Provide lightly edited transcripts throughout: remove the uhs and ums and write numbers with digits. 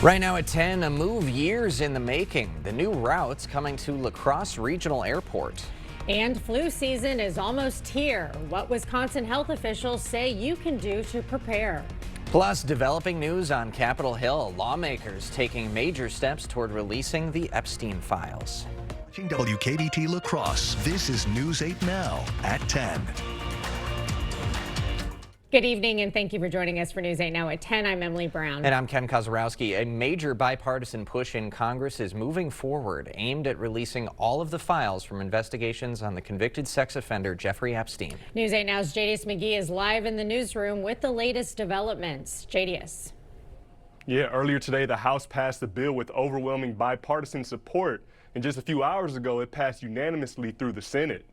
Right now at 10, a move years in the making. The new routes coming to La Crosse Regional Airport. And flu season is almost here. What Wisconsin health officials say you can do to prepare. Plus, developing news on Capitol Hill. Lawmakers taking major steps toward releasing the Epstein files. Watching WKDT La Crosse, this is News 8 Now at 10. Good evening, and thank you for joining us for News 8 Now at 10. I'm Emily Brown. And I'm Ken Kozarowski. A major bipartisan push in Congress is moving forward, aimed at releasing all of the files from investigations on the convicted sex offender Jeffrey Epstein. News 8 Now's Jadius McGee is live in the newsroom with the latest developments. Jadius. Yeah, earlier today, the House passed a bill with overwhelming bipartisan support. And just a few hours ago, it passed unanimously through the Senate.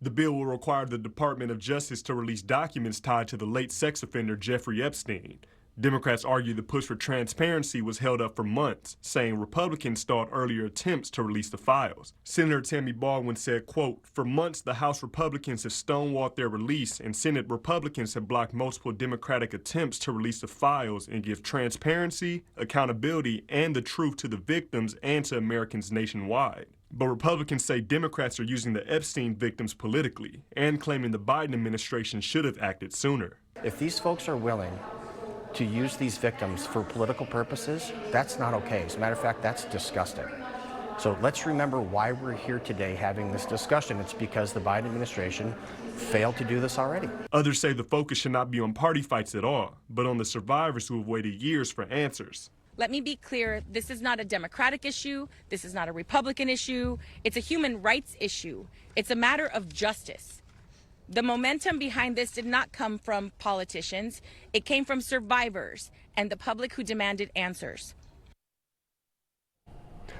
The bill will require the Department of Justice to release documents tied to the late sex offender Jeffrey Epstein. Democrats argue the push for transparency was held up for months, saying Republicans stalled earlier attempts to release the files. Senator Tammy Baldwin said, quote, "For months, the House Republicans have stonewalled their release, and Senate Republicans have blocked multiple Democratic attempts to release the files and give transparency, accountability, and the truth to the victims and to Americans nationwide." But Republicans say Democrats are using the Epstein victims politically and claiming the Biden administration should have acted sooner. If these folks are willing to use these victims for political purposes, that's not okay. As a matter of fact, that's disgusting. So let's remember why we're here today having this discussion. It's because the Biden administration failed to do this already. Others say the focus should not be on party fights at all, but on the survivors who have waited years for answers. Let me be clear, this is not a Democratic issue. This is not a Republican issue. It's a human rights issue. It's a matter of justice. The momentum behind this did not come from politicians. It came from survivors and the public who demanded answers.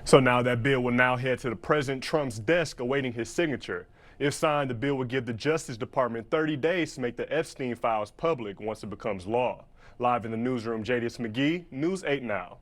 So now that bill will now head to the President Trump's desk awaiting his signature. If signed, the bill would give the Justice Department 30 days to make the Epstein files public once it becomes law. Live in the newsroom, Jadius McGee, News 8 Now.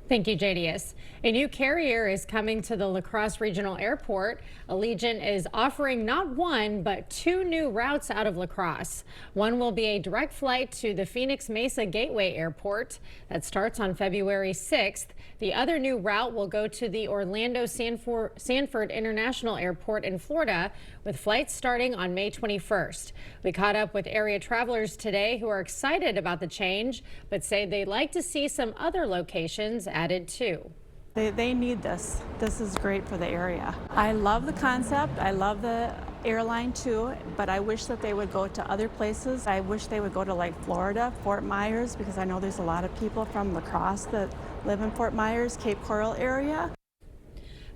Thank you, Jadius. A new carrier is coming to the La Crosse Regional Airport. Allegiant is offering not one, but two new routes out of La Crosse. One will be a direct flight to the Phoenix Mesa Gateway Airport that starts on February 6th. The other new route will go to the Orlando Sanford International Airport in Florida, with flights starting on May 21st. We caught up with area travelers today who are excited about the change, but say they'd like to see some other locations added too. They need this. This is great for the area. I love the concept. I love the airline too, but I wish that they would go to other places. I wish they would go to like Florida, Fort Myers, because I know there's a lot of people from La Crosse that live in Fort Myers, Cape Coral area.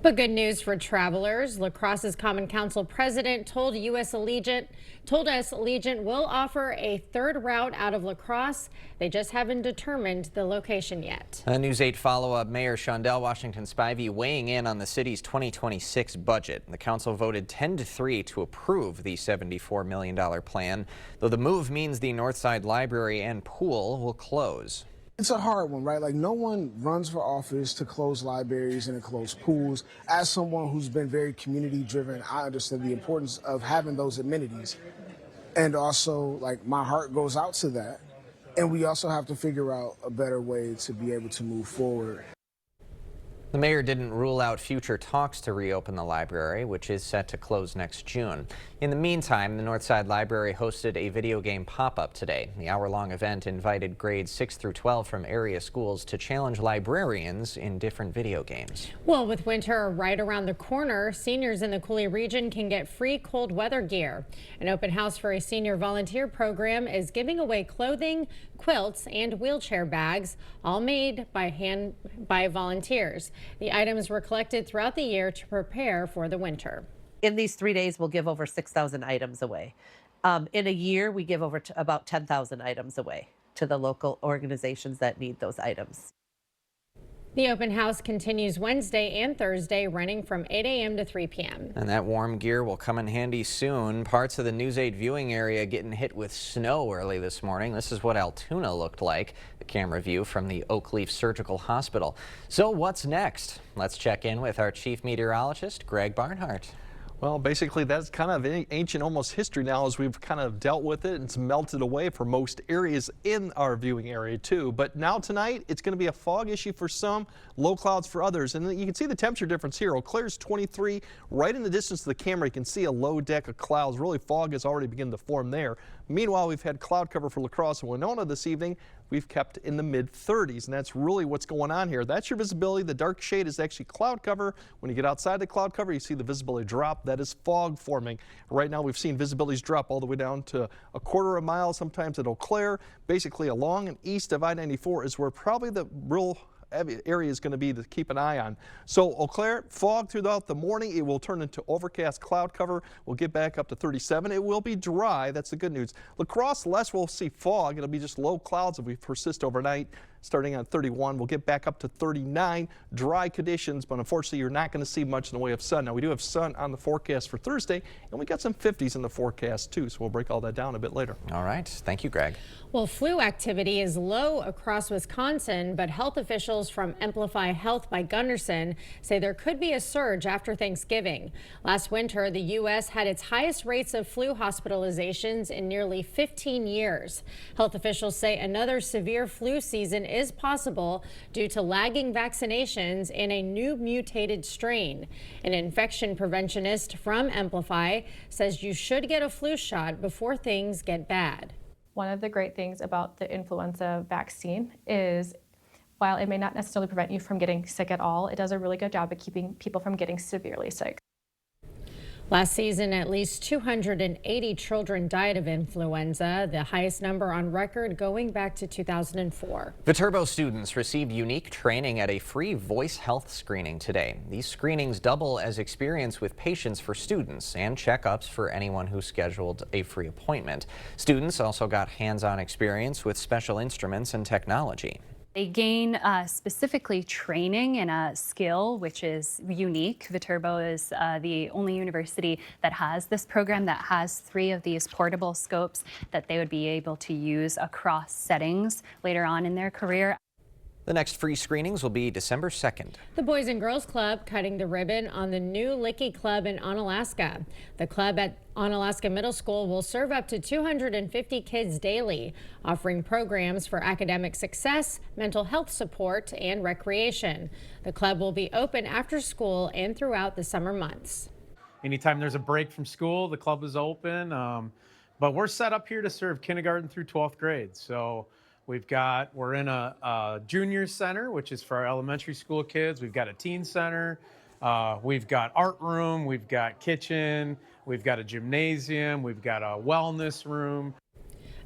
But good news for travelers. La Crosse's Common Council president told us Allegiant will offer a third route out of La Crosse. They just haven't determined the location yet. A News 8 follow-up. Mayor Shondell Washington Spivey weighing in on the city's 2026 budget. The council voted 10-3 to approve the $74 million plan, though the move means the Northside Library and pool will close. It's a hard one, right? Like, no one runs for office to close libraries and to close pools. As someone who's been very community driven, I understand the importance of having those amenities. And also, like, my heart goes out to that. And we also have to figure out a better way to be able to move forward. The mayor didn't rule out future talks to reopen the library, which is set to close next June. In the meantime, the Northside Library hosted a video game pop-up today. The hour-long event invited grades 6 through 12 from area schools to challenge librarians in different video games. Well, with winter right around the corner, seniors in the Coulee region can get free cold weather gear. An open house for a senior volunteer program is giving away clothing, quilts, and wheelchair bags, all made by volunteers. The items were collected throughout the year to prepare for the winter. In these 3 days, we'll give over 6,000 items away. In a year, we give over about 10,000 items away to the local organizations that need those items. The open house continues Wednesday and Thursday, running from 8 a.m. to 3 p.m. And that warm gear will come in handy soon. Parts of the News 8 viewing area getting hit with snow early this morning. This is what Altoona looked like. The camera view from the Oakleaf Surgical Hospital. So what's next? Let's check in with our chief meteorologist, Greg Barnhart. Well, basically, that's kind of ancient almost history now as we've kind of dealt with it. It's melted away for most areas in our viewing area, too. But now tonight, it's going to be a fog issue for some, low clouds for others. And you can see the temperature difference here. Eau Claire's 23. Right in the distance of the camera, you can see a low deck of clouds. Really, fog has already begun to form there. Meanwhile, we've had cloud cover for La Crosse and Winona this evening. We've kept in the mid-30s, and that's really what's going on here. That's your visibility. The dark shade is actually cloud cover. When you get outside the cloud cover, you see the visibility drop. That is fog forming. Right now, we've seen visibilities drop all the way down to a quarter of a mile, sometimes at Eau Claire. Basically, along and east of I-94 is where probably the real area is going to be to keep an eye on. So Eau Claire, fog throughout the morning. It will turn into overcast cloud cover. We'll get back up to 37. It will be dry. That's the good news. La Crosse, less we'll see fog. It'll be just low clouds if we persist overnight. Starting on 31, we'll get back up to 39. Dry conditions, but unfortunately, you're not going to see much in the way of sun. Now, we do have sun on the forecast for Thursday, and we got some 50s in the forecast, too, so we'll break all that down a bit later. All right. Thank you, Greg. Well, flu activity is low across Wisconsin, but health officials from Amplify Health by Gunderson say there could be a surge after Thanksgiving. Last winter, the U.S. had its highest rates of flu hospitalizations in nearly 15 years. Health officials say another severe flu season is possible due to lagging vaccinations and a new mutated strain. An infection preventionist from Amplify says you should get a flu shot before things get bad. One of the great things about the influenza vaccine is while it may not necessarily prevent you from getting sick at all, it does a really good job of keeping people from getting severely sick. Last season, at least 280 children died of influenza, the highest number on record going back to 2004. Viterbo students received unique training at a free voice health screening today. These screenings double as experience with patients for students and checkups for anyone who scheduled a free appointment. Students also got hands-on experience with special instruments and technology. They gain specifically training in a skill which is unique. Viterbo is the only university that has this program that has 3 of these portable scopes that they would be able to use across settings later on in their career. The next free screenings will be December 2nd. The Boys and Girls Club cutting the ribbon on the new Licky Club in Onalaska. The club at Onalaska Middle School will serve up to 250 kids daily, offering programs for academic success, mental health support, and recreation. The club will be open after school and throughout the summer months. Anytime there's a break from school, the club is open, but we're set up here to serve kindergarten through 12th grade. So we're in a junior center, which is for our elementary school kids. We've got a teen center. We've got art room. We've got kitchen. We've got a gymnasium. We've got a wellness room.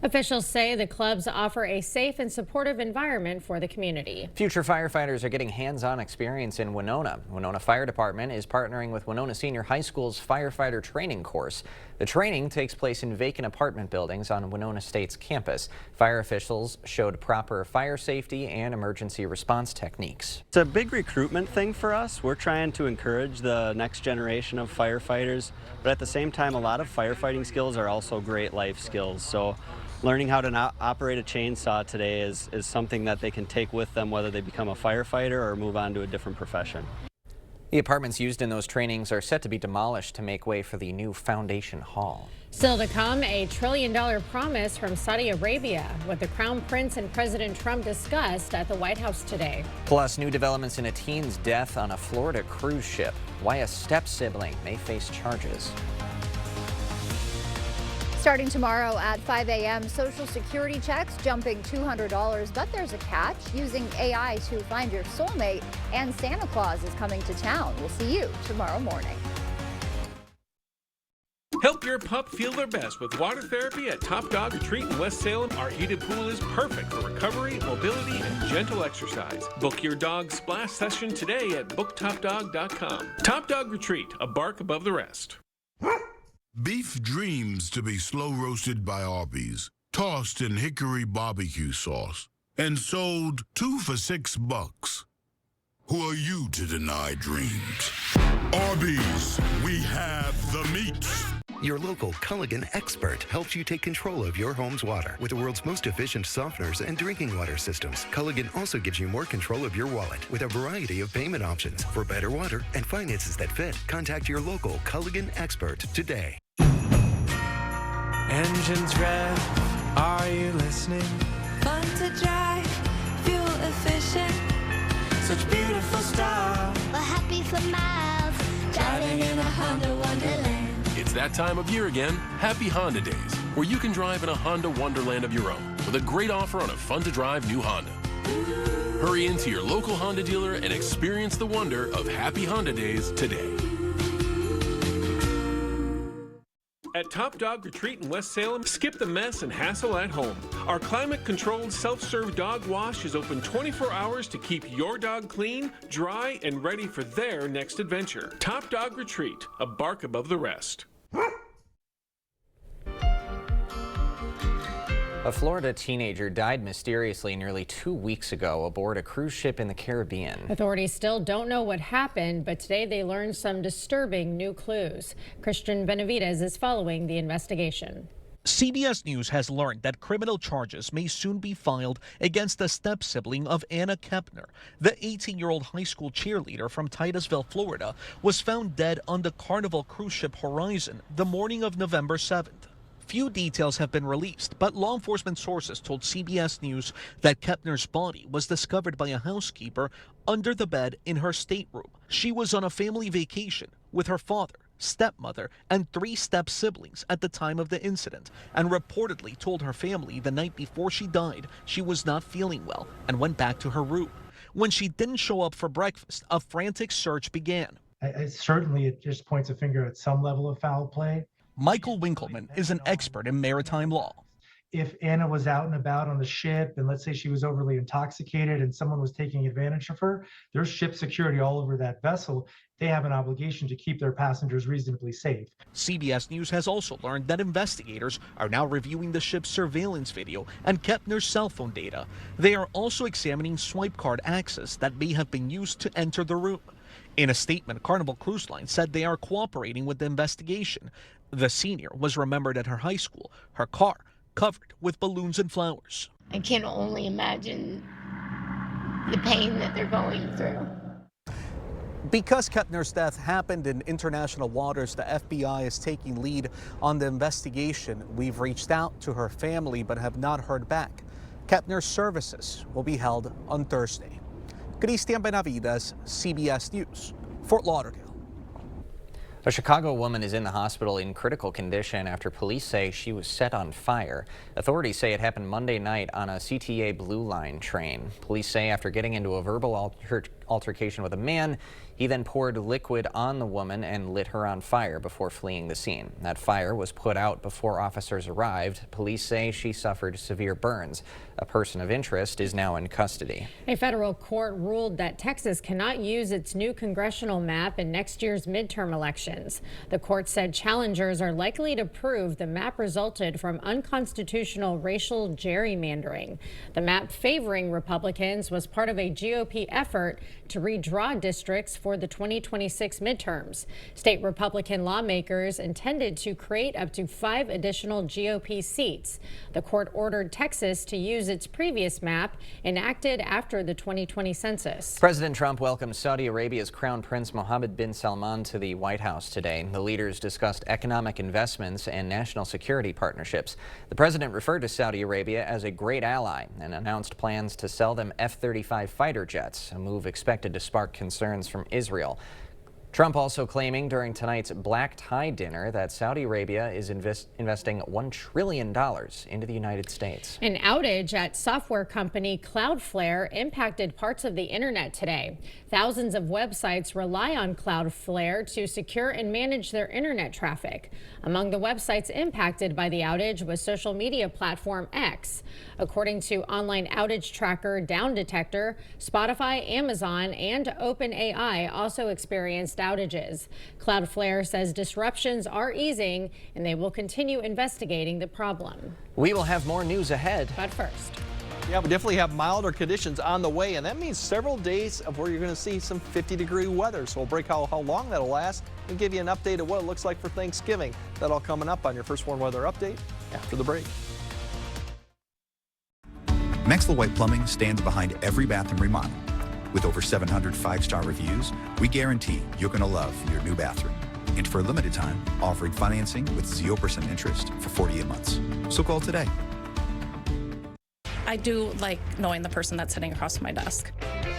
Officials say the clubs offer a safe and supportive environment for the community. Future firefighters are getting hands-on experience in Winona. Winona Fire Department is partnering with Winona Senior High School's firefighter training course. The training takes place in vacant apartment buildings on Winona State's campus. Fire officials showed proper fire safety and emergency response techniques. It's a big recruitment thing for us. We're trying to encourage the next generation of firefighters, but at the same time, a lot of firefighting skills are also great life skills. So learning how to operate a chainsaw today is something that they can take with them, whether they become a firefighter or move on to a different profession. The apartments used in those trainings are set to be demolished to make way for the new Foundation Hall. Still to come, a $1 trillion promise from Saudi Arabia, what the Crown Prince and President Trump discussed at the White House today. Plus, new developments in a teen's death on a Florida cruise ship. Why a step-sibling may face charges. Starting tomorrow at 5 a.m., Social Security checks jumping $200, but there's a catch: using AI to find your soulmate, and Santa Claus is coming to town. We'll see you tomorrow morning. Help your pup feel their best with water therapy at Top Dog Retreat in West Salem. Our heated pool is perfect for recovery, mobility, and gentle exercise. Book your dog's splash session today at booktopdog.com. Top Dog Retreat, a bark above the rest. Beef dreams to be slow roasted by Arby's, tossed in hickory barbecue sauce, and sold 2 for $6. Who are you to deny dreams? Arby's, we have the meat. Your local Culligan expert helps you take control of your home's water with the world's most efficient softeners and drinking water systems. Culligan also gives you more control of your wallet with a variety of payment options for better water and finances that fit. Contact your local Culligan expert today. Engines rev, are you listening? Fun to drive, fuel efficient. Such beautiful stuff. We're happy for miles, driving in a Honda Wonderland. It's that time of year again, Happy Honda Days, where you can drive in a Honda Wonderland of your own with a great offer on a fun-to-drive new Honda. Hurry into your local Honda dealer and experience the wonder of Happy Honda Days today. At Top Dog Retreat in West Salem, skip the mess and hassle at home. Our climate-controlled self-serve dog wash is open 24 hours to keep your dog clean, dry, and ready for their next adventure. Top Dog Retreat, a bark above the rest. A Florida teenager died mysteriously nearly 2 weeks ago aboard a cruise ship in the Caribbean. Authorities still don't know what happened, but today they learned some disturbing new clues. Christian Benavides is following the investigation. CBS News has learned that criminal charges may soon be filed against the step-sibling of Anna Kepner. The 18-year-old high school cheerleader from Titusville, Florida, was found dead on the Carnival cruise ship Horizon the morning of November 7th. Few details have been released, but law enforcement sources told CBS News that Kepner's body was discovered by a housekeeper under the bed in her stateroom. She was on a family vacation with her father, stepmother, and 3 step-siblings at the time of the incident, and reportedly told her family the night before she died she was not feeling well and went back to her room. When she didn't show up for breakfast, a frantic search began. Certainly, it just points a finger at some level of foul play. Michael Winkleman is an expert in maritime law. If Anna was out and about on the ship, and let's say she was overly intoxicated and someone was taking advantage of her, there's ship security all over that vessel. They have an obligation to keep their passengers reasonably safe. CBS News has also learned that investigators are now reviewing the ship's surveillance video and Kepner's cell phone data. They are also examining swipe card access that may have been used to enter the room. In a statement, Carnival Cruise Line said they are cooperating with the investigation. The senior was remembered at her high school, her car covered with balloons and flowers. I can only imagine the pain that they're going through. Because Kepner's death happened in international waters, the FBI is taking lead on the investigation. We've reached out to her family but have not heard back. Kepner's services will be held on Thursday. Christian Benavides, CBS News, Fort Lauderdale. A Chicago woman is in the hospital in critical condition after police say she was set on fire. Authorities say it happened Monday night on a CTA Blue Line train. Police say after getting into a verbal altercation with a man, he then poured liquid on the woman and lit her on fire before fleeing the scene. That fire was put out before officers arrived. Police say she suffered severe burns. A person of interest is now in custody. A federal court ruled that Texas cannot use its new congressional map in next year's midterm elections. The court said challengers are likely to prove the map resulted from unconstitutional racial gerrymandering. The map favoring Republicans was part of a GOP effort to redraw districts for the 2026 midterms. State Republican lawmakers intended to create up to 5 additional GOP seats. The court ordered Texas to use its previous map enacted after the 2020 census. President Trump welcomed Saudi Arabia's Crown Prince Mohammed bin Salman to the White House today. The leaders discussed economic investments and national security partnerships. The president referred to Saudi Arabia as a great ally and announced plans to sell them F-35 fighter jets, a move expected to spark concerns from Israel. Trump also claiming during tonight's black tie dinner that Saudi Arabia is investing $1 trillion into the United States. An outage at software company Cloudflare impacted parts of the internet today. Thousands of websites rely on Cloudflare to secure and manage their internet traffic. Among the websites impacted by the outage was social media platform X. According to online outage tracker Down Detector, Spotify, Amazon, and OpenAI also experienced outages. Cloudflare says disruptions are easing and they will continue investigating the problem. We will have more news ahead. But first. Yeah, we definitely have milder conditions on the way, and that means several days of where you're going to see some 50-degree weather. So we'll break how long that'll last and give you an update of what it looks like for Thanksgiving. That all coming up on your First Warn Weather Update after the break. Maxwell White Plumbing stands behind every bathroom remodel. With over 700 5-star reviews, we guarantee you're going to love your new bathroom. And for a limited time, offering financing with 0% interest for 48 months. So call today. I do like knowing the person that's sitting across my desk.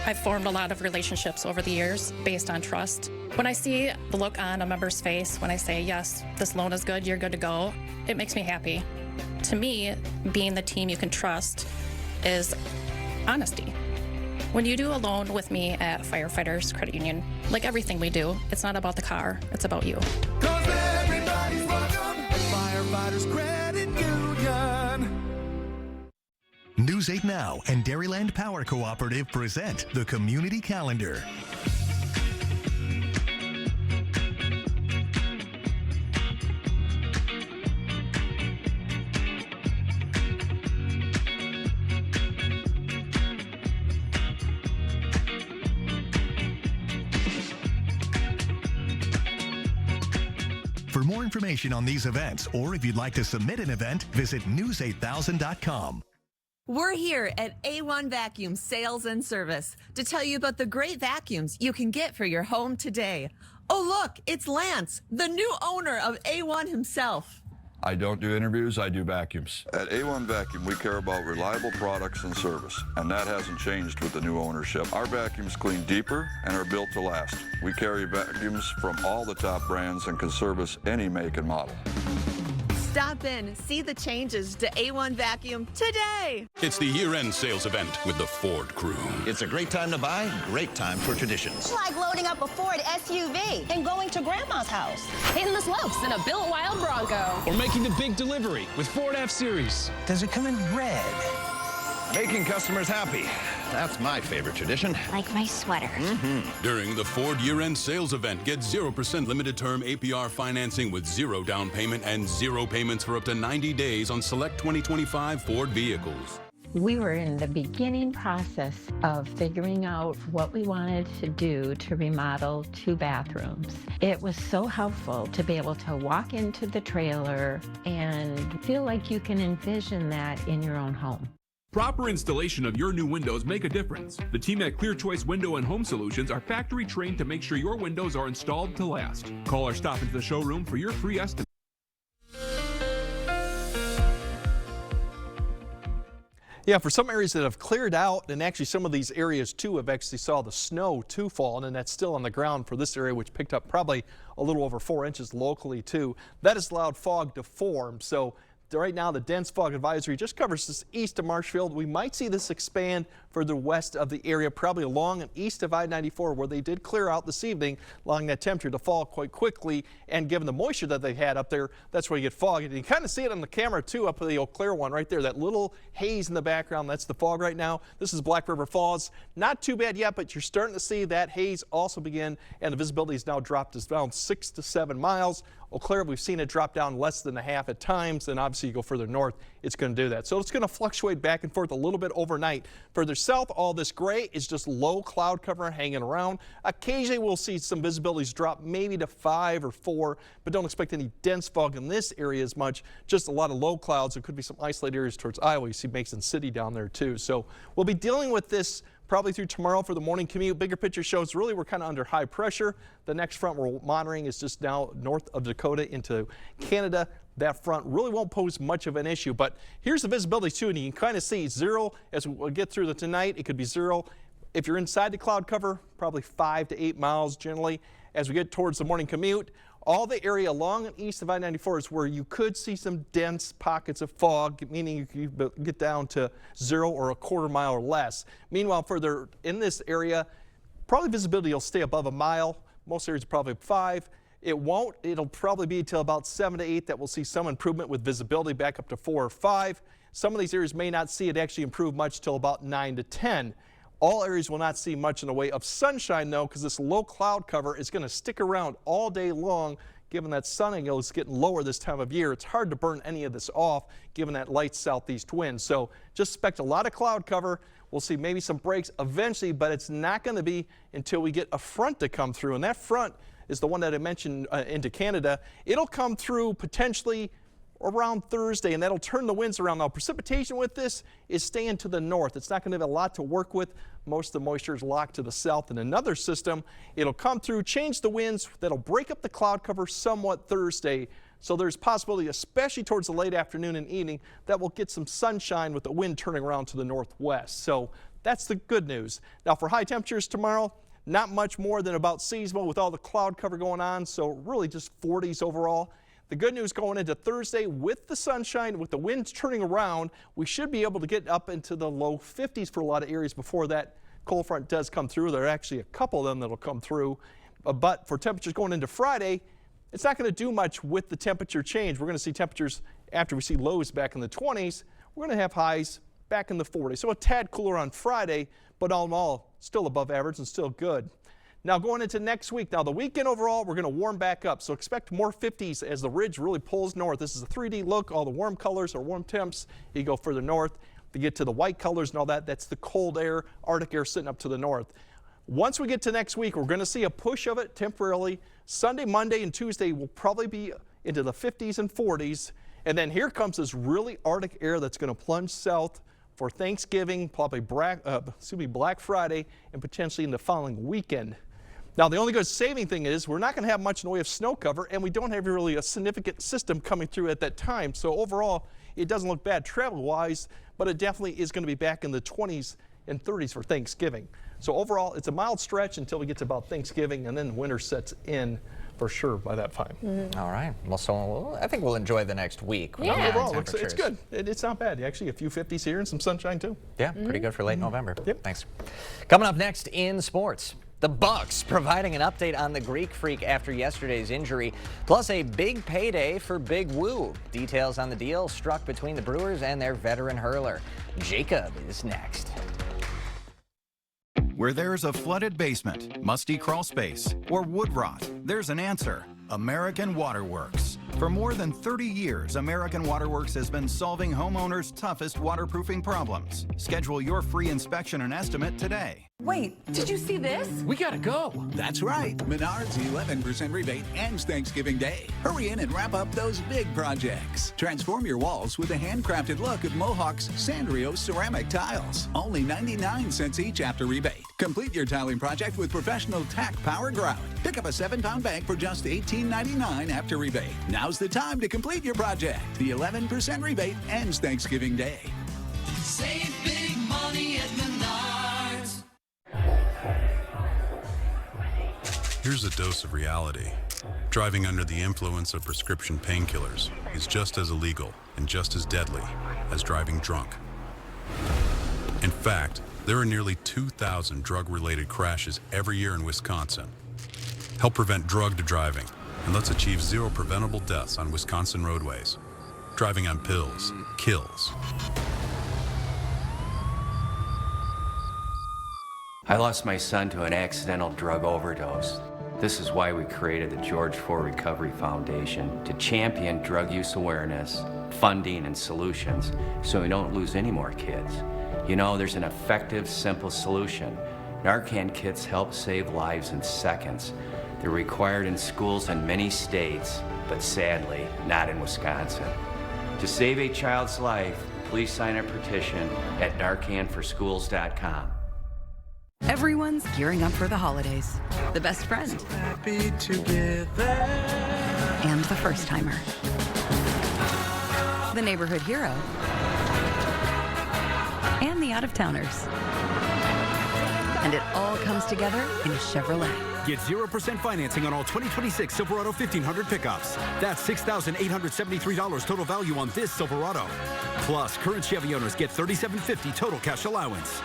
I've formed a lot of relationships over the years based on trust. When I see the look on a member's face when I say, yes, this loan is good, you're good to go, it makes me happy. To me, being the team you can trust is honesty. When you do a loan with me at Firefighters Credit Union, like everything we do, it's not about the car, it's about you. Cause everybody's welcome at Firefighters Credit Union. News 8 Now and Dairyland Power Cooperative present the Community Calendar. For more information on these events, or if you'd like to submit an event, visit news8000.com. We're here at A1 Vacuum Sales and Service to tell you about the great vacuums you can get for your home today. Oh, look, it's Lance, the new owner of A1 himself. I don't do interviews, I do vacuums. At A1 Vacuum, we care about reliable products and service, and that hasn't changed with the new ownership. Our vacuums clean deeper and are built to last. We carry vacuums from all the top brands and can service any make and model. Stop in, see the changes to A1 Vacuum today. It's the year-end sales event with the Ford crew. It's a great time to buy, great time for traditions. It's like loading up a Ford SUV and going to Grandma's house. Hitting the slopes in a built wild Bronco. Or making the big delivery with Ford F-Series. Does it come in red? Making customers happy. That's my favorite tradition. Like my sweater. During the Ford year-end sales event, get 0% limited term APR financing with 0 down payment and 0 payments for up to 90 days on select 2025 Ford vehicles. We were in the beginning process of figuring out what we wanted to do to remodel 2 bathrooms. It was so helpful to be able to walk into the trailer and feel like you can envision that in your own home. Proper installation of your new windows make a difference. The team at Clear Choice Window and Home Solutions are factory trained to make sure your windows are installed to last. Call or stop into the showroom for your free estimate. Yeah, for some areas that have cleared out, and actually some of these areas too have actually saw the snow too falling, and that's still on the ground for this area, which picked up probably a little over 4 inches locally too. That has allowed fog to form. So right now, the dense fog advisory just covers this east of Marshfield. We might see this expand further west of the area, probably along and east of I-94, where they did clear out this evening, allowing that temperature to fall quite quickly. And given the moisture that they had up there, that's where you get fog. And you can kind of see it on the camera too, up at the Eau Claire one right there, that little haze in the background. That's the fog right now. This is Black River Falls. Not too bad yet, but you're starting to see that haze also begin, and the visibility has now dropped to around 6 to 7 miles. Eau Claire, we've seen it drop down less than a half at times, and obviously you go further north, it's going to do that. So it's going to fluctuate back and forth a little bit overnight. Further south, all this gray is just low cloud cover hanging around. Occasionally we'll see some visibilities drop maybe to 5 or 4, but don't expect any dense fog in this area as much. Just a lot of low clouds. There could be some isolated areas towards Iowa. You see Mason City down there too. So we'll be dealing with this probably through tomorrow for the morning commute. Bigger picture shows really we're kind of under high pressure. The next front we're monitoring is just now north of Dakota into Canada. That front really won't pose much of an issue, but here's the visibility too, and you can kind of see 0 as we get through the tonight. It could be 0. If you're inside the cloud cover, probably 5 to 8 miles generally. As we get towards the morning commute, all the area along and east of I-94 is where you could see some dense pockets of fog, meaning you could get down to 0 or a quarter mile or less. Meanwhile, further in this area, probably visibility will stay above a mile. Most areas probably 5. It won't. It'll probably be until about 7 to 8 that we'll see some improvement with visibility back up to 4 or 5. Some of these areas may not see it actually improve much till about 9 to 10. All areas will not see much in the way of sunshine, though, because this low cloud cover is going to stick around all day long, given that sun angle is getting lower this time of year, it's hard to burn any of this off given that light southeast wind. So just expect a lot of cloud cover. We'll see maybe some breaks eventually, but it's not going to be until we get a front to come through. And that front is the one that I mentioned into Canada. It'll come through potentially around Thursday, and that'll turn the winds around. Now, precipitation with this is staying to the north. It's not going to have a lot to work with. Most of the moisture is locked to the south. In another system, it'll come through, change the winds. That'll break up the cloud cover somewhat Thursday. So there's possibility, especially towards the late afternoon and evening, that we'll get some sunshine with the wind turning around to the northwest. So that's the good news. Now, for high temperatures tomorrow, not much more than about seasonal with all the cloud cover going on. So really just 40s overall. The good news going into Thursday with the sunshine, with the winds turning around, we should be able to get up into the low 50s for a lot of areas before that cold front does come through. There are actually a couple of them that'll come through. But for temperatures going into Friday, it's not going to do much with the temperature change. We're going to see temperatures after we see lows back in the 20s. We're going to have highs back in the 40s. So a tad cooler on Friday, but all in all, still above average and still good. Now going into next week, now the weekend overall, we're going to warm back up. So expect more 50s as the ridge really pulls north. This is a 3D look. All the warm colors are warm temps. You go further north to get to the white colors and all that. That's the cold air, Arctic air sitting up to the north. Once we get to next week, we're going to see a push of it temporarily. Sunday, Monday, and Tuesday will probably be into the 50s and 40s. And then here comes this really Arctic air that's going to plunge south for Thanksgiving, probably Black Friday, and potentially in the following weekend. Now, the only good saving thing is we're not going to have much in the way of snow cover, and we don't have really a significant system coming through at that time. So overall, it doesn't look bad travel-wise, but it definitely is going to be back in the 20s and 30s for Thanksgiving. So overall, it's a mild stretch until we get to about Thanksgiving, and then winter sets in for sure by that time. All right. Well, so I think we'll enjoy the next week. Yeah. Overall, it's good. It's not bad. Actually, a few 50s here and some sunshine, too. Yeah, pretty good for late November. Yep. Thanks. Coming up next in sports. The Bucks providing an update on the Greek Freak after yesterday's injury, plus a big payday for Big Woo. Details on the deal struck between the Brewers and their veteran hurler. Jacob is next. Where there's a flooded basement, musty crawl space, or wood rot, there's an answer. American Waterworks. For more than 30 years, American Waterworks has been solving homeowners' toughest waterproofing problems. Schedule your free inspection and estimate today. Wait, did you see this? We gotta go. That's right. Menards 11% rebate ends Thanksgiving Day. Hurry in and wrap up those big projects. Transform your walls with a handcrafted look at Mohawk's Sanrio ceramic tiles. Only 99 cents each after rebate. Complete your tiling project with professional tack power grout. Pick up a 7-pound bag for just $18.99 after rebate. Now's the time to complete your project. The 11% rebate ends Thanksgiving Day. Save big money at Menards. Here's a dose of reality. Driving under the influence of prescription painkillers is just as illegal and just as deadly as driving drunk. In fact, there are nearly 2,000 drug-related crashes every year in Wisconsin. Help prevent drug driving, and let's achieve 0 preventable deaths on Wisconsin roadways. Driving on pills kills. I lost my son to an accidental drug overdose. This is why we created the George Ford Recovery Foundation, to champion drug use awareness, funding, and solutions so we don't lose any more kids. You know, there's an effective, simple solution. Narcan kits help save lives in seconds. They're required in schools in many states, but sadly, not in Wisconsin. To save a child's life, please sign a petition at NarcanForSchools.com. Everyone's gearing up for the holidays. The best friend. Happy together. And the first timer. The neighborhood hero. And the out-of-towners. And it all comes together in a Chevrolet. Get 0% financing on all 2026 Silverado 1500 pickups. That's $6,873 total value on this Silverado. Plus, current Chevy owners get $3,750 total cash allowance.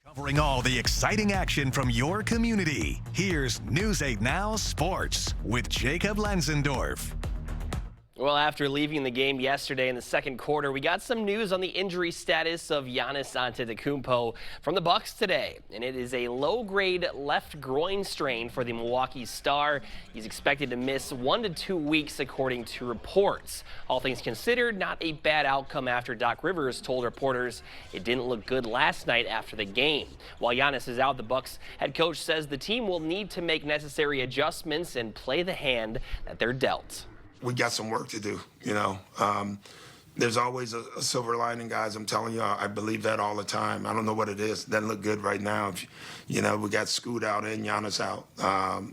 Covering all the exciting action from your community. Here's News 8 Now Sports with Jacob Lansendorf. Well, after leaving the game yesterday in the second quarter, we got some news on the injury status of Giannis Antetokounmpo from the Bucks today, and it is a low-grade left groin strain for the Milwaukee Star. He's expected to miss 1 to 2 weeks, according to reports. All things considered, not a bad outcome after Doc Rivers told reporters it didn't look good last night after the game. While Giannis is out, the Bucks head coach says the team will need to make necessary adjustments and play the hand that they're dealt. We got some work to do, you know. There's always a silver lining, guys. I'm telling you, I believe that all the time. I don't know what it is. It doesn't look good right now. You know, we got Scoot out and Giannis out.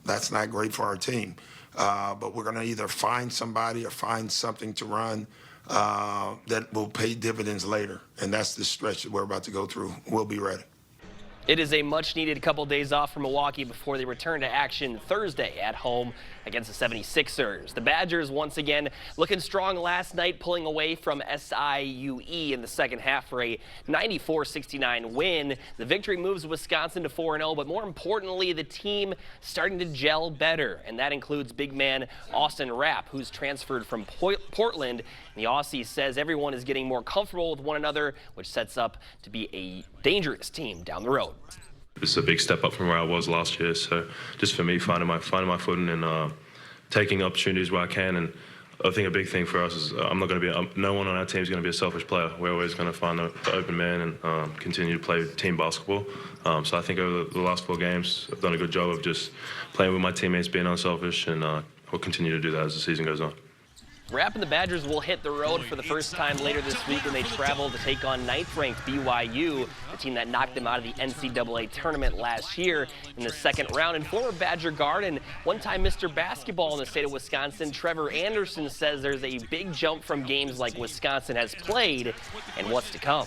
That's not great for our team. But we're going to either find somebody or find something to run that will pay dividends later. And that's the stretch that we're about to go through. We'll be ready. It is a much-needed couple days off for Milwaukee before they return to action Thursday at home against the 76ers. The Badgers once again looking strong last night, pulling away from SIUE in the second half for a 94-69 win. The victory moves Wisconsin to 4-0, but more importantly, the team starting to gel better, and that includes big man Austin Rapp, who's transferred from Portland. The Aussie says everyone is getting more comfortable with one another, which sets up to be a dangerous team down the road. It's a big step up from where I was last year. So just for me, finding my footing and taking opportunities where I can. And I think a big thing for us is no one on our team is going to be a selfish player. We're always going to find the open man and continue to play team basketball. So I think over the last 4 games, I've done a good job of just playing with my teammates, being unselfish, and we'll continue to do that as the season goes on. Rapp and the Badgers will hit the road for the first time later this week when they travel to take on 9th-ranked BYU, the team that knocked them out of the NCAA tournament last year in the second round. And former Badger guard and one-time Mr. Basketball in the state of Wisconsin, Trevor Anderson, says there's a big jump from games like Wisconsin has played and what's to come.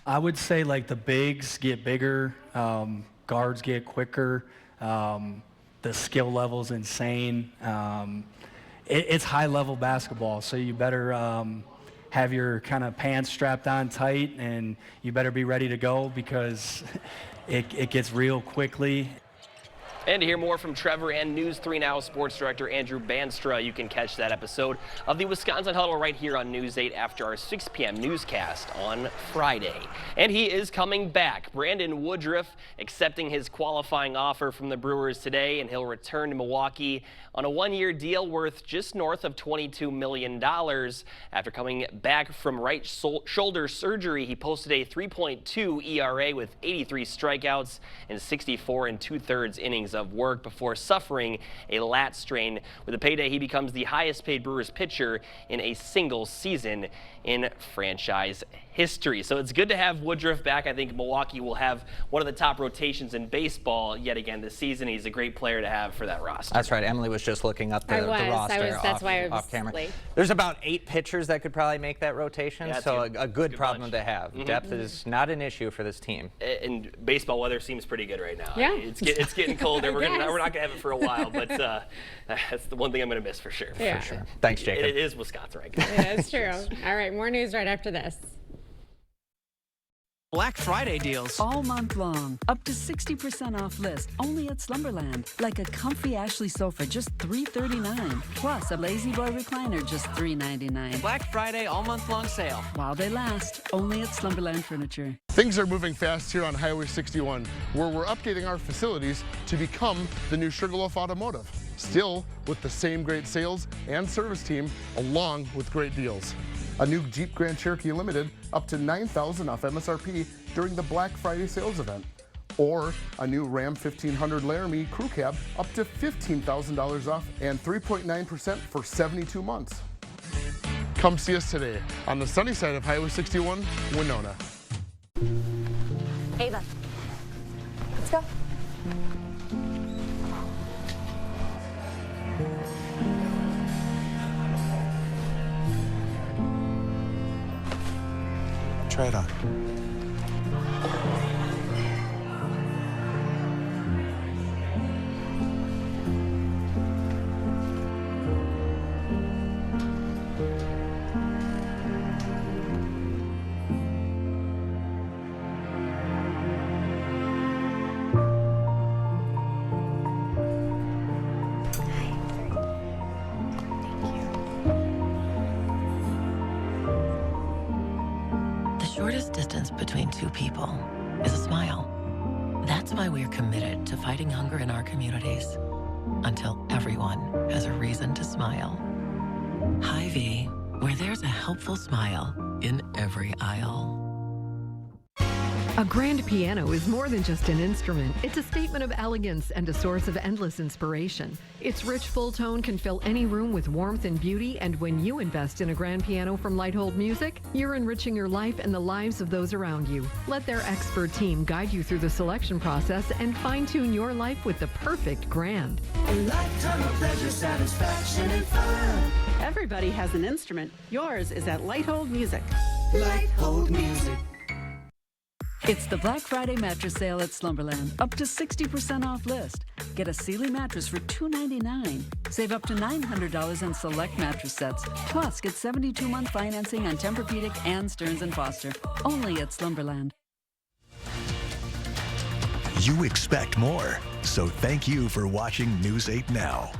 I would say like the bigs get bigger, guards get quicker, the skill level's insane. It's high-level basketball, so you better have your kind of pants strapped on tight, and you better be ready to go because it gets real quickly. And to hear more from Trevor and News 3 Now sports director Andrew Banstra, you can catch that episode of the Wisconsin Huddle right here on News 8 after our 6 p.m. newscast on Friday. And he is coming back. Brandon Woodruff accepting his qualifying offer from the Brewers today, and he'll return to Milwaukee on a 1-year deal worth just north of $22 million. After coming back from right shoulder surgery, he posted a 3.2 ERA with 83 strikeouts and 64 2/3 innings of work before suffering a lat strain. With a payday, he becomes the highest paid Brewers pitcher in a single season in franchise history. So it's good to have Woodruff back. I think Milwaukee will have one of the top rotations in baseball yet again this season. He's a great player to have for that roster. That's right. Emily was just looking up the roster off camera. late. There's about 8 pitchers that could probably make that rotation, Yeah, so it's a good problem to have. Mhm. Depth is not an issue for this team. And baseball weather seems pretty good right now. Yeah. It's getting colder. We're Yes. not going to have it for a while, but that's the one thing I'm going to miss for sure. Yeah. For sure. Thanks, Jacob. It is Wisconsin right now. Yeah, that's true. All right, more news right after this. Black Friday deals. All month long. Up to 60% off list. Only at Slumberland. Like a comfy Ashley sofa, just $339. Plus a Lazy Boy recliner, just $399. Black Friday all month long sale. While they last. Only at Slumberland Furniture. Things are moving fast here on Highway 61, where we're updating our facilities to become the new Sugarloaf Automotive. Still with the same great sales and service team, along with great deals. A new Jeep Grand Cherokee Limited up to $9,000 off MSRP during the Black Friday sales event. Or a new Ram 1500 Laramie Crew Cab up to $15,000 off and 3.9% for 72 months. Come see us today on the sunny side of Highway 61, Winona. Ava, let's go. Try it on. shortest distance between two people is a smile. That's why we're committed to fighting hunger in our communities until everyone has a reason to smile. Hy-Vee, where there's a helpful smile in every aisle. A grand piano is more than just an instrument. It's a statement of elegance and a source of endless inspiration. Its rich full tone can fill any room with warmth and beauty, and when you invest in a grand piano from Lighthold Music, you're enriching your life and the lives of those around you. Let their expert team guide you through the selection process and fine-tune your life with the perfect grand. A lifetime of pleasure, satisfaction, and fun. Everybody has an instrument. Yours is at Lighthold Music. Lighthold Music. It's the Black Friday mattress sale at Slumberland. Up to 60% off list. Get a Sealy mattress for $299. Save up to $900 on select mattress sets. Plus, get 72-month financing on Tempur-Pedic and Stearns & Foster. Only at Slumberland. You expect more, so thank you for watching News 8 Now.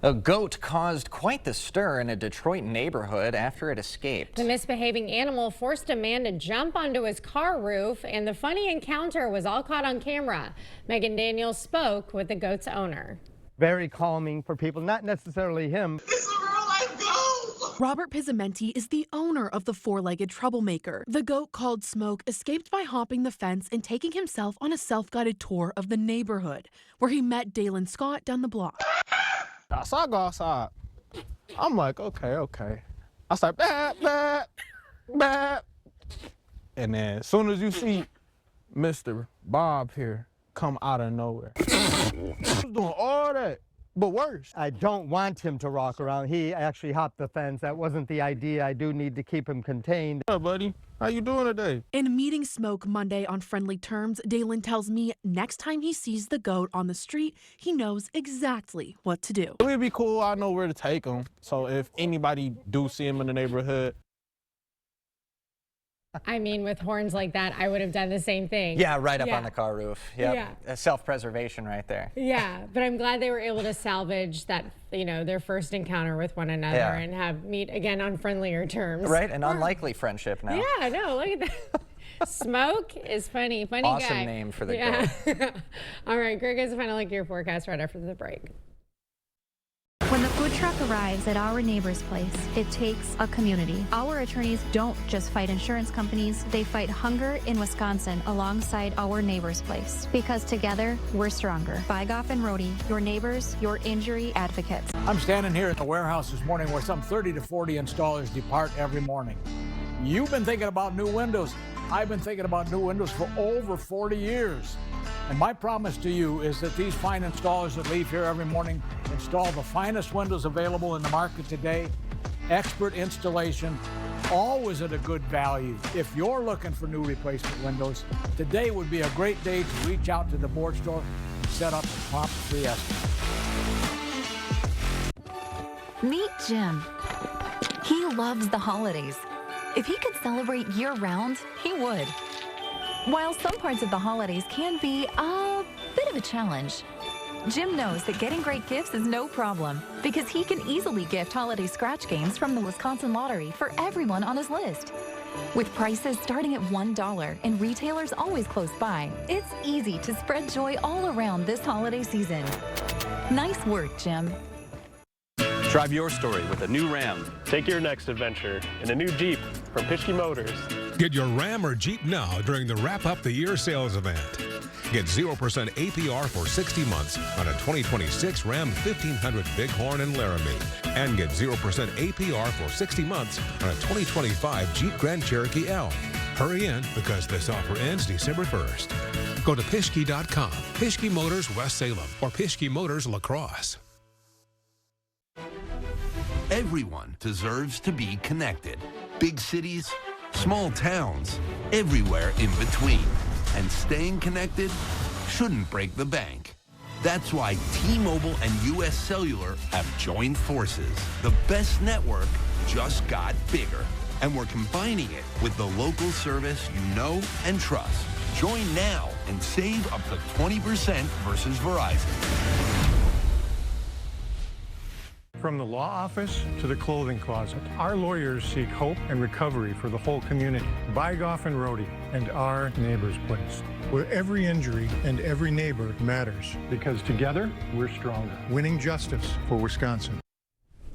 A goat caused quite the stir in a Detroit neighborhood after it escaped. The misbehaving animal forced a man to jump onto his car roof, and the funny encounter was all caught on camera. Megan Daniels spoke with the goat's owner. Very calming for people, not necessarily him. Robert Pizzamenti is the owner of the four-legged troublemaker. The goat called Smoke escaped by hopping the fence and taking himself on a self-guided tour of the neighborhood, where he met Dalen Scott down the block. So I go outside. I'm like, okay. I start, bap, bap, bap. And then as soon as you see Mr. Bob here come out of nowhere, he's doing all that, but worse. I don't want him to rock around. He actually hopped the fence. That wasn't the idea. I do need to keep him contained. Yeah, buddy. How you doing today? In meeting Smoke Monday on friendly terms, Dalen tells me next time he sees the goat on the street, he knows exactly what to do. It would be cool. I know where to take him. So if anybody do see him in the neighborhood. I mean, with horns like that, I would have done the same thing. Yeah, right up on the car roof. Yep. Yeah. Self-preservation right there. Yeah, but I'm glad they were able to salvage that, their first encounter with one another and meet again on friendlier terms. Right, an unlikely friendship now. Yeah, no, look at that. Smoke is funny guy. Awesome name for the goat. All right, Greg has a final look at your forecast right after the break. When the food truck arrives at our neighbor's place, it takes a community. Our attorneys don't just fight insurance companies, they fight hunger in Wisconsin alongside our neighbor's place. Because together, we're stronger. Bygoff and Rohde, your neighbors, your injury advocates. I'm standing here at the warehouse this morning where some 30 to 40 installers depart every morning. You've been thinking about new windows. I've been thinking about new windows for over 40 years. And my promise to you is that these fine installers that leave here every morning install the finest windows available in the market today, expert installation, always at a good value. If you're looking for new replacement windows, today would be a great day to reach out to the board store and set up a prompt free estimate. Meet Jim. He loves the holidays. If he could celebrate year-round, he would. While some parts of the holidays can be a bit of a challenge, Jim knows that getting great gifts is no problem because he can easily gift holiday scratch games from the Wisconsin Lottery for everyone on his list. With prices starting at $1 and retailers always close by, it's easy to spread joy all around this holiday season. Nice work, Jim. Drive your story with a new Ram. Take your next adventure in a new Jeep from Pischke Motors. Get your Ram or Jeep now during the Wrap Up the Year sales event. Get 0% APR for 60 months on a 2026 Ram 1500 Bighorn and Laramie. And get 0% APR for 60 months on a 2025 Jeep Grand Cherokee L. Hurry in because this offer ends December 1st. Go to Pischke.com, Pischke Motors West Salem, or Pischke Motors La Crosse. Everyone deserves to be connected. Big cities, small towns, everywhere in between. And staying connected shouldn't break the bank. That's why T-Mobile and US Cellular have joined forces. The best network just got bigger. And we're combining it with the local service you know and trust. Join now and save up to 20% versus Verizon. From the law office to the clothing closet, our lawyers seek hope and recovery for the whole community. Bygoff and Rohde and our Neighbors Place, where every injury and every neighbor matters. Because together, we're stronger. Winning justice for Wisconsin.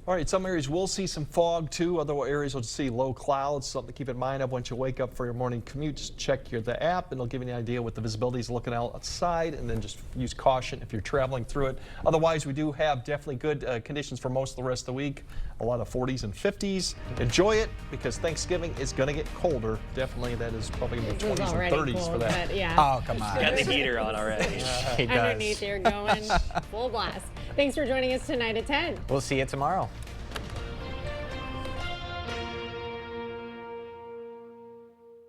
All right, some areas will see some fog too. Other areas will see low clouds. Something to keep in mind of once you wake up for your morning commute. Just check the app and it'll give you an idea what the visibility is looking outside, and then just use caution if you're traveling through it. Otherwise, we do have definitely good conditions for most of the rest of the week. A lot of 40s and 50s. Enjoy it because Thanksgiving is going to get colder. Definitely, that is probably going to be 20s and 30s cold, for that. but yeah. Oh, come on. Got the heater on already. He does. Underneath, you're going full blast. Thanks for joining us tonight at 10. We'll see you tomorrow.